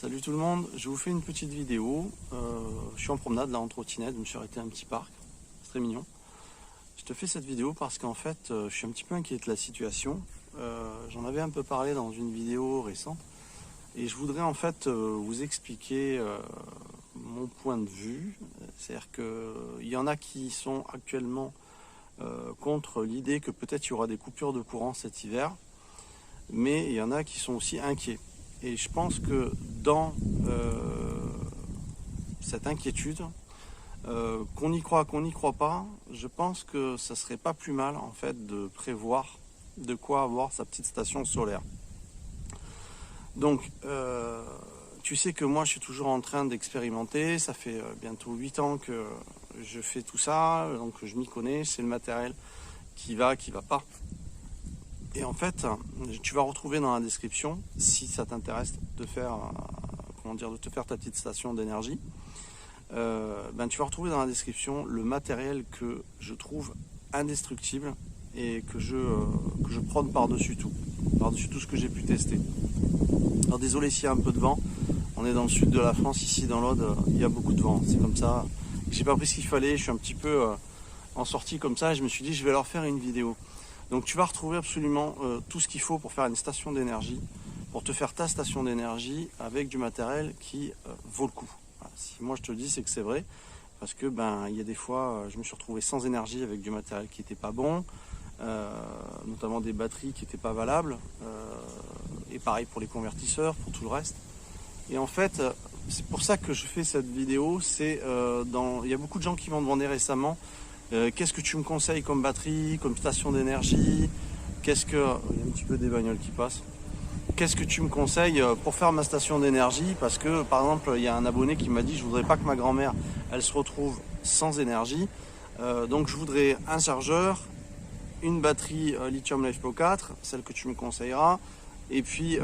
Salut tout le monde, je vous fais une petite vidéo. Je suis en promenade là en trottinette, je me suis arrêté à un petit parc, c'est très mignon. Je te fais cette vidéo parce qu'en fait je suis un petit peu inquiet de la situation. J'en avais un peu parlé dans une vidéo récente et je voudrais en fait vous expliquer mon point de vue. C'est-à-dire qu'il y en a qui sont actuellement contre l'idée que peut-être il y aura des coupures de courant cet hiver, mais il y en a qui sont aussi inquiets. Et je pense que dans cette inquiétude, qu'on y croit, qu'on n'y croit pas, je pense que ça serait pas plus mal en fait de prévoir de quoi avoir sa petite station solaire. Donc, tu sais que moi je suis toujours en train d'expérimenter, ça fait bientôt 8 ans que je fais tout ça, donc je m'y connais, c'est le matériel qui va pas. Et en fait, tu vas retrouver dans la description, si ça t'intéresse de faire, de te faire ta petite station d'énergie, tu vas retrouver dans la description le matériel que je trouve indestructible et que je prône par-dessus tout ce que j'ai pu tester. Alors désolé s'il y a un peu de vent, on est dans le sud de la France, ici dans l'Aude, il y a beaucoup de vent, c'est comme ça. J'ai pas pris ce qu'il fallait, je suis un petit peu en sortie comme ça et je me suis dit je vais leur faire une vidéo. Donc tu vas retrouver absolument tout ce qu'il faut pour faire une station d'énergie, pour te faire ta station d'énergie avec du matériel qui vaut le coup. Voilà. Si moi je te le dis, c'est que c'est vrai, parce que il y a des fois, je me suis retrouvé sans énergie avec du matériel qui n'était pas bon, notamment des batteries qui n'étaient pas valables, et pareil pour les convertisseurs, pour tout le reste. Et en fait, c'est pour ça que je fais cette vidéo. Il y a beaucoup de gens qui m'ont demandé récemment. Qu'est-ce que tu me conseilles comme batterie, comme station d'énergie? Il y a un petit peu des bagnoles qui passent. Qu'est-ce que tu me conseilles pour faire ma station d'énergie? Parce que par exemple, il y a un abonné qui m'a dit je voudrais pas que ma grand-mère elle se retrouve sans énergie. Donc je voudrais un chargeur, une batterie Lithium LiFePO 4, celle que tu me conseilleras, et puis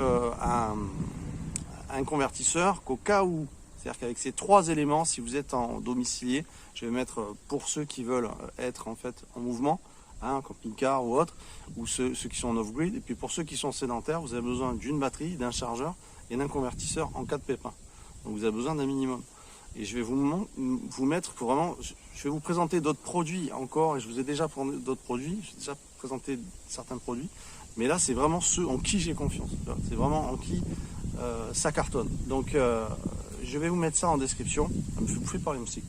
un convertisseur qu'au cas où. C'est-à-dire qu'avec ces trois éléments, si vous êtes en domicilié, je vais mettre pour ceux qui veulent être en fait en mouvement, camping-car ou autre, ou ceux qui sont en off-grid, et puis pour ceux qui sont sédentaires, vous avez besoin d'une batterie, d'un chargeur et d'un convertisseur en cas de pépin. Donc vous avez besoin d'un minimum. Et je vais vous mettre vraiment, je vais vous présenter d'autres produits encore, et je vous ai déjà présenté d'autres produits, j'ai déjà présenté certains produits, mais là c'est vraiment ceux en qui j'ai confiance. C'est vraiment en qui ça cartonne. Donc je vais vous mettre ça en description. Ça me fait bouffer par les moustiques.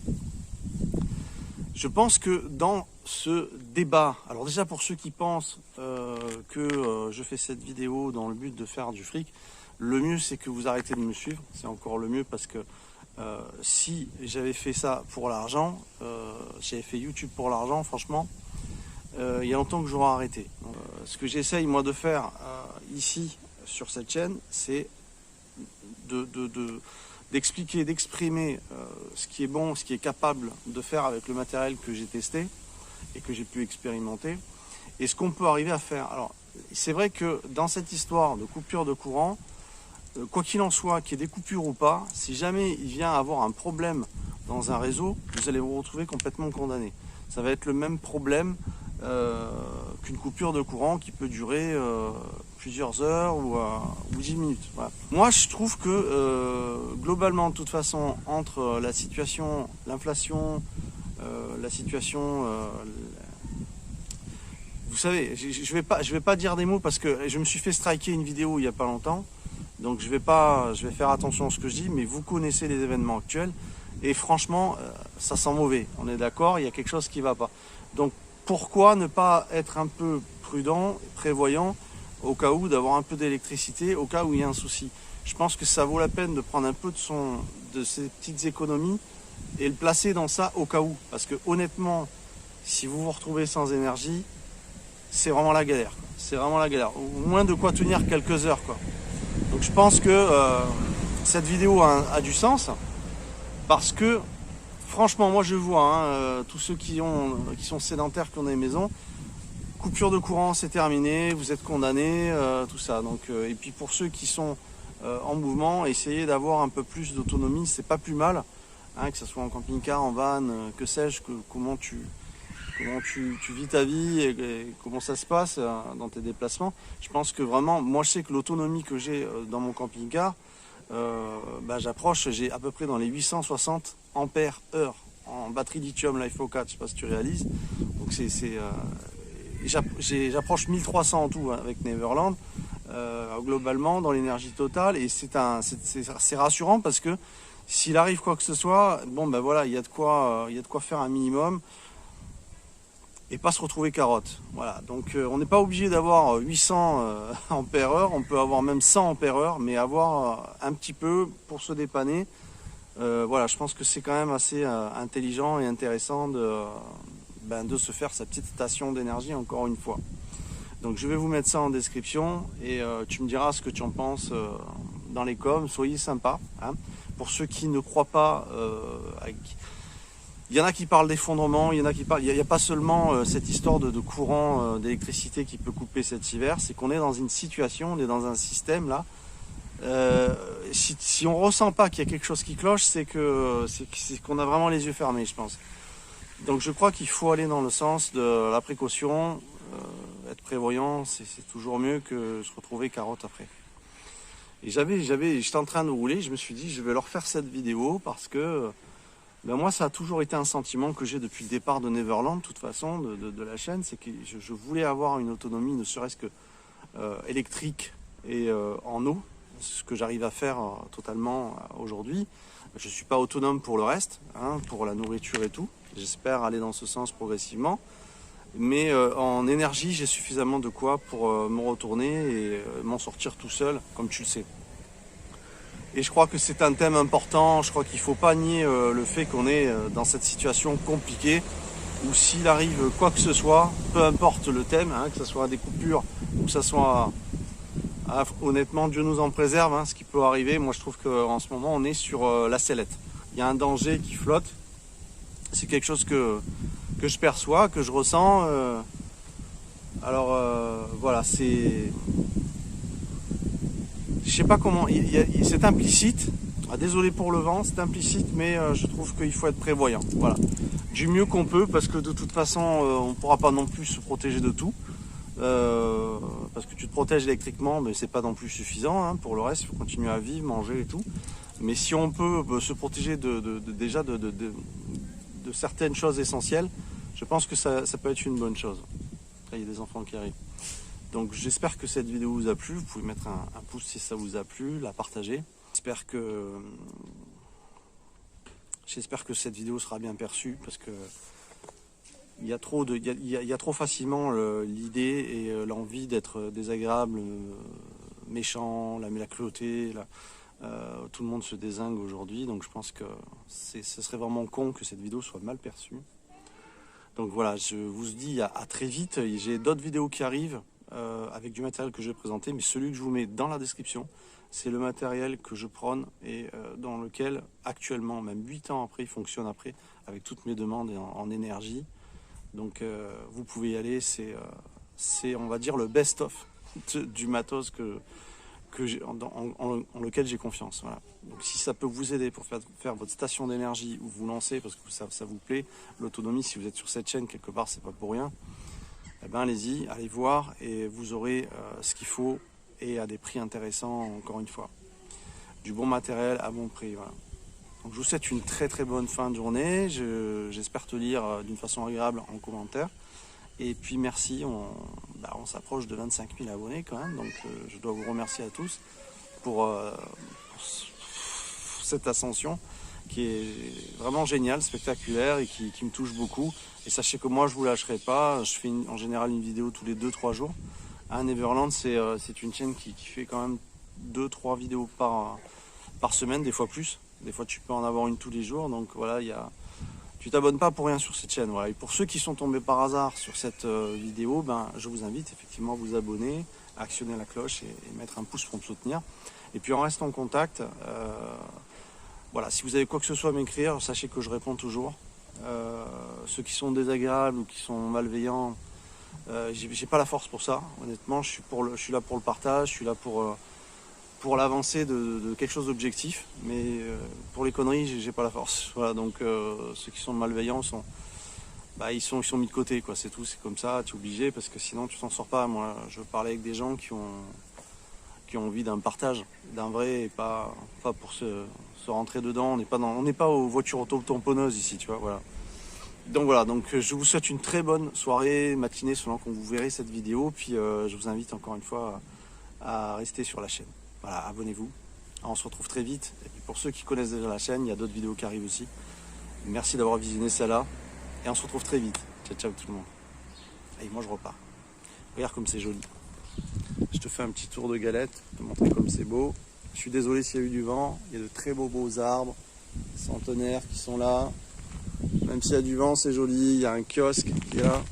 Je pense que dans ce débat, alors déjà pour ceux qui pensent que je fais cette vidéo dans le but de faire du fric, le mieux c'est que vous arrêtez de me suivre. C'est encore le mieux parce que si j'avais fait ça pour l'argent, j'avais fait YouTube pour l'argent, franchement, il y a longtemps que j'aurais arrêté. Ce que j'essaye moi de faire ici sur cette chaîne, c'est d'expliquer, d'exprimer ce qui est bon, ce qui est capable de faire avec le matériel que j'ai testé et que j'ai pu expérimenter, et ce qu'on peut arriver à faire. Alors, c'est vrai que dans cette histoire de coupure de courant, quoi qu'il en soit, qu'il y ait des coupures ou pas, si jamais il vient avoir un problème dans un réseau, vous allez vous retrouver complètement condamné. Ça va être le même problème qu'une coupure de courant qui peut durer plusieurs heures ou 10 minutes. Voilà. Moi, je trouve que globalement, de toute façon, entre la situation, l'inflation, la situation, vous savez, je vais pas dire des mots parce que je me suis fait striker une vidéo il y a pas longtemps, donc je vais faire attention à ce que je dis, mais vous connaissez les événements actuels et franchement, ça sent mauvais. On est d'accord, il y a quelque chose qui va pas. Donc pourquoi ne pas être un peu prudent, prévoyant, au cas où d'avoir un peu d'électricité, au cas où il y a un souci. Je pense que ça vaut la peine de prendre un peu de ces petites économies et le placer dans ça au cas où. Parce que honnêtement, si vous vous retrouvez sans énergie, c'est vraiment la galère. C'est vraiment la galère. Au moins de quoi tenir quelques heures, quoi. Donc je pense que cette vidéo a du sens parce que franchement, moi je vois, tous ceux qui sont sédentaires, qui ont des maisons, coupure de courant, c'est terminé, vous êtes condamnés, tout ça. Donc, et puis pour ceux qui sont en mouvement, essayez d'avoir un peu plus d'autonomie, c'est pas plus mal, que ce soit en camping-car, en van, que sais-je, comment tu vis ta vie et comment ça se passe dans tes déplacements. Je pense que vraiment, moi je sais que l'autonomie que j'ai dans mon camping-car, j'approche, j'ai à peu près dans les 860 ampères heure en batterie lithium LiFePO 4, je sais pas si tu réalises. Donc j'approche 1300 en tout, hein, avec Neverland, globalement dans l'énergie totale, et c'est rassurant parce que s'il arrive quoi que ce soit, bon ben voilà, il y a de quoi faire un minimum et pas se retrouver carotte. Voilà, donc on n'est pas obligé d'avoir 800 ampères heure, on peut avoir même 100 ampères heure, mais avoir un petit peu pour se dépanner. Voilà, je pense que c'est quand même assez intelligent et intéressant de se faire sa petite station d'énergie encore une fois. Donc je vais vous mettre ça en description et tu me diras ce que tu en penses dans les coms. Soyez sympa, hein. Pour ceux qui ne croient pas, il y en a qui parlent d'effondrement, il y en a qui parlent. Il n'y a pas seulement cette histoire de courant d'électricité qui peut couper cet hiver, c'est qu'on est dans une situation, on est dans un système là. Si on ressent pas qu'il y a quelque chose qui cloche, c'est qu'on a vraiment les yeux fermés, je pense. Donc je crois qu'il faut aller dans le sens de la précaution, être prévoyant, c'est toujours mieux que se retrouver carotte après. Et j'étais en train de rouler, je me suis dit je vais leur faire cette vidéo parce que moi ça a toujours été un sentiment que j'ai depuis le départ de Neverland, de toute façon, de la chaîne, c'est que je voulais avoir une autonomie, ne serait-ce que électrique et en eau, ce que j'arrive à faire totalement aujourd'hui. Je ne suis pas autonome pour le reste, hein, pour la nourriture et tout. J'espère aller dans ce sens progressivement. Mais en énergie, j'ai suffisamment de quoi pour me retourner et m'en sortir tout seul, comme tu le sais. Et je crois que c'est un thème important. Je crois qu'il ne faut pas nier le fait qu'on est dans cette situation compliquée où s'il arrive quoi que ce soit, peu importe le thème, hein, que ce soit des coupures ou que ce soit... honnêtement, Dieu nous en préserve, hein, ce qui peut arriver. Moi, je trouve qu'en ce moment, on est sur la sellette. Il y a un danger qui flotte. C'est quelque chose que je perçois, que je ressens. Voilà, c'est... Je sais pas comment... c'est implicite. Ah, désolé pour le vent, c'est implicite, mais je trouve qu'il faut être prévoyant. Voilà. Du mieux qu'on peut, parce que de toute façon, on ne pourra pas non plus se protéger de tout. Parce que tu te protèges électriquement, mais c'est pas non plus suffisant, hein. Pour le reste, il faut continuer à vivre, manger et tout. Mais si on peut se protéger déjà de certaines choses essentielles, je pense que ça peut être une bonne chose. Après, il y a des enfants qui arrivent. Donc j'espère que cette vidéo vous a plu. Vous pouvez mettre un pouce si ça vous a plu, la partager. J'espère que cette vidéo sera bien perçue, parce que il y a trop facilement l'idée et l'envie d'être désagréable, méchant, la cruauté. Tout le monde se dézingue aujourd'hui, donc je pense que ce serait vraiment con que cette vidéo soit mal perçue. Donc voilà, je vous dis à très vite. J'ai d'autres vidéos qui arrivent avec du matériel que je vais présenter, mais celui que je vous mets dans la description, c'est le matériel que je prône et dans lequel actuellement, même 8 ans après, il fonctionne après, avec toutes mes demandes en énergie. Donc vous pouvez y aller, c'est on va dire le best-of du matos en lequel j'ai confiance. Voilà. Donc si ça peut vous aider pour faire votre station d'énergie ou vous lancer parce que ça vous plaît, l'autonomie, si vous êtes sur cette chaîne quelque part, c'est pas pour rien, eh ben allez-y, allez voir et vous aurez ce qu'il faut et à des prix intéressants, encore une fois. Du bon matériel à bon prix, voilà. Donc je vous souhaite une très très bonne fin de journée. J'espère te lire d'une façon agréable en commentaire. Et puis merci, on s'approche de 25 000 abonnés quand même. Donc je dois vous remercier à tous pour cette ascension qui est vraiment géniale, spectaculaire et qui me touche beaucoup. Et sachez que moi je ne vous lâcherai pas. Je fais en général une vidéo tous les 2-3 jours. Neverland, c'est une chaîne qui fait quand même 2-3 vidéos par semaine, des fois plus. Des fois tu peux en avoir une tous les jours, donc voilà, tu t'abonnes pas pour rien sur cette chaîne. Voilà. Et pour ceux qui sont tombés par hasard sur cette vidéo, je vous invite effectivement à vous abonner, à actionner la cloche et mettre un pouce pour me soutenir. Et puis on reste en contact. Voilà, si vous avez quoi que ce soit à m'écrire, sachez que je réponds toujours. Ceux qui sont désagréables ou qui sont malveillants, j'ai pas la force pour ça. Honnêtement, je suis là pour le partage, je suis là pour l'avancée de quelque chose d'objectif, mais pour les conneries, j'ai pas la force. Voilà, donc ceux qui sont malveillants ils sont mis de côté, quoi. C'est tout, c'est comme ça, tu es obligé, parce que sinon tu t'en sors pas. Moi, je veux parler avec des gens qui qui ont envie d'un partage, d'un vrai, et pas pour se rentrer dedans. On n'est pas aux voitures auto-tamponneuses ici, tu vois, voilà. Donc voilà, donc je vous souhaite une très bonne soirée, matinée, selon quand vous verrez cette vidéo. Puis je vous invite encore une fois à rester sur la chaîne. Voilà, abonnez-vous. On se retrouve très vite. Et puis pour ceux qui connaissent déjà la chaîne, il y a d'autres vidéos qui arrivent aussi. Merci d'avoir visionné celle-là. Et on se retrouve très vite. Ciao, ciao tout le monde. Et moi je repars. Regarde comme c'est joli. Je te fais un petit tour de galette pour te montrer comme c'est beau. Je suis désolé s'il y a eu du vent. Il y a de très beaux arbres centenaires qui sont là. Même s'il y a du vent, c'est joli. Il y a un kiosque qui est là,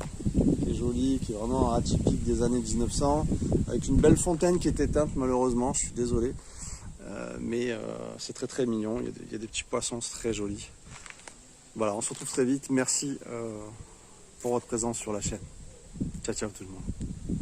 qui est joli, qui est vraiment atypique des années 1900, avec une belle fontaine qui est éteinte malheureusement. Je suis désolé. Mais c'est très mignon. Il y a des petits poissons, c'est très joli. Voilà, on se retrouve très vite. Merci pour votre présence sur la chaîne. Ciao, ciao tout le monde.